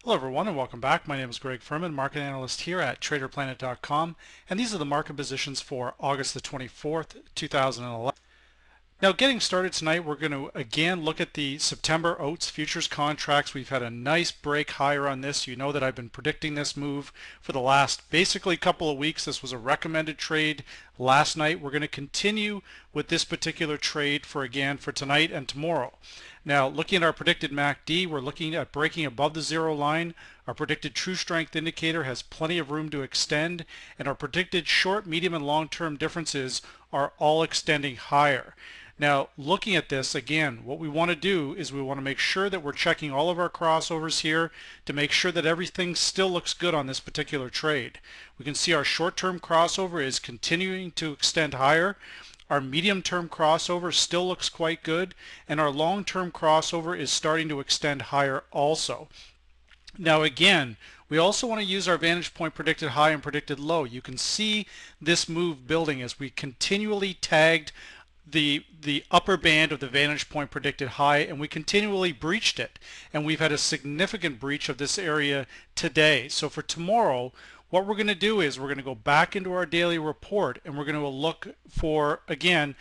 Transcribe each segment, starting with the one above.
Hello everyone and welcome back. My name is Greg Furman, market analyst here at TraderPlanet.com, and these are the market positions for August the 24th, 2011. Now, getting started tonight, we're going to again look at the September Oats Futures contracts. We've had a nice break higher on this. You know that I've been predicting this move for the last basically couple of weeks. This was a recommended trade last night. We're going to continue with this particular trade for tonight and tomorrow. Now, looking at our predicted MACD, we're looking at breaking above the zero line. Our predicted true strength indicator has plenty of room to extend, and our predicted short, medium, and long-term differences are all extending higher. Now, looking at this again, what we want to do is we want to make sure that we're checking all of our crossovers here to make sure that everything still looks good on this particular trade. We can see our short-term crossover is continuing to extend higher. Our medium-term crossover still looks quite good, and our long-term crossover is starting to extend higher also. Now again, we also want to use our vantage point predicted high and predicted low. You can see this move building as we continually tagged the upper band of the vantage point predicted high, and we continually breached it, and we've had a significant breach of this area today. So for tomorrow, what we're going to do is we're going to go back into our daily report and we're going to look for, again,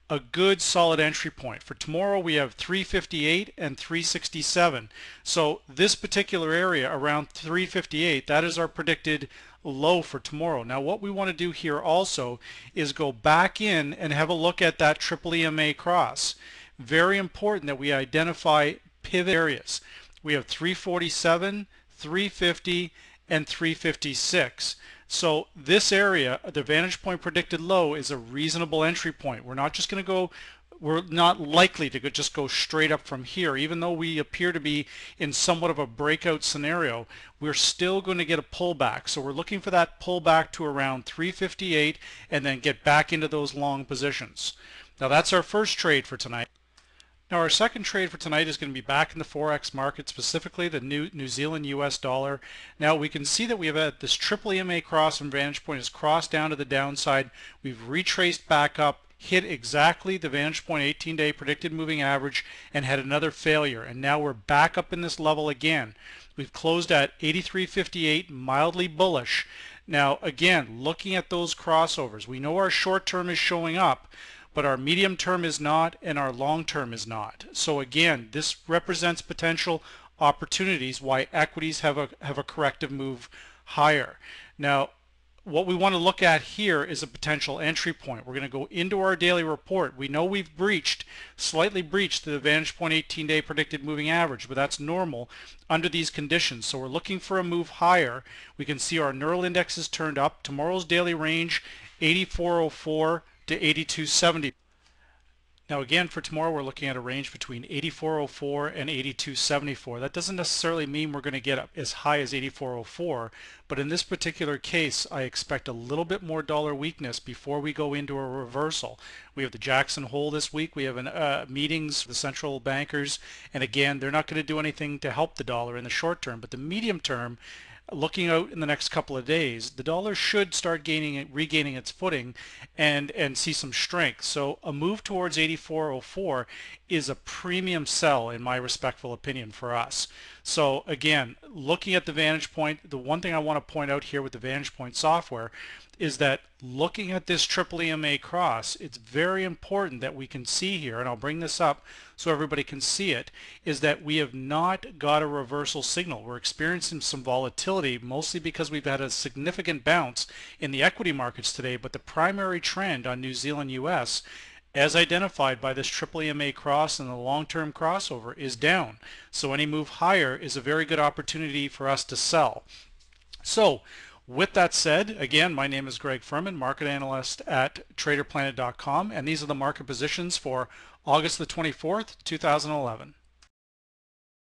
a good solid entry point. For tomorrow we have 358 and 367. So this particular area around 358, that is our predicted low for tomorrow. Now what we want to do here also is go back in and have a look at that triple EMA cross. Very important that we identify pivot areas. We have 347, 350, and 356. So this area, the vantage point predicted low, is a reasonable entry point. We're not likely to just go straight up from here. Even though we appear to be in somewhat of a breakout scenario, we're still going to get a pullback. So we're looking for that pullback to around 358 and then get back into those long positions. Now that's our first trade for tonight. Now our second trade for tonight is going to be back in the Forex market, specifically the New Zealand US dollar. Now we can see that we have had this triple EMA cross from vantage point has crossed down to the downside. We've retraced back up, hit exactly the vantage point 18-day predicted moving average, and had another failure. And now we're back up in this level again. We've closed at 83.58, mildly bullish. Now again, looking at those crossovers, we know our short term is showing up, but our medium term is not and our long term is not. So again, this represents potential opportunities why equities have a corrective move higher. Now what we want to look at here is a potential entry point. We're going to go into our daily report. We know we've slightly breached the vantage point 18-day predicted moving average, but that's normal under these conditions. So we're looking for a move higher. We can see our neural index is turned up. Tomorrow's daily range 8404 to 8270. Now again, for tomorrow we're looking at a range between 8404 and 8274. That doesn't necessarily mean we're going to get up as high as 8404, but in this particular case I expect a little bit more dollar weakness before we go into a reversal. We have the Jackson Hole this week. We have meetings with the central bankers, and again, they're not going to do anything to help the dollar in the short term, but the medium term, looking out in the next couple of days, the dollar should start regaining its footing and see some strength. So a move towards 8404 is a premium sell in my respectful opinion for us. So again, looking at the vantage point, the one thing I want to point out here with the vantage point software is that looking at this triple EMA cross, it's very important that we can see here, and I'll bring this up so everybody can see it, is that we have not got a reversal signal. We're experiencing some volatility, mostly because we've had a significant bounce in the equity markets today, but the primary trend on New Zealand US, as identified by this triple EMA cross and the long-term crossover, is down. So any move higher is a very good opportunity for us to sell. So with that said, again, my name is Greg Furman, market analyst at TraderPlanet.com, and these are the market positions for August the 24th, 2011.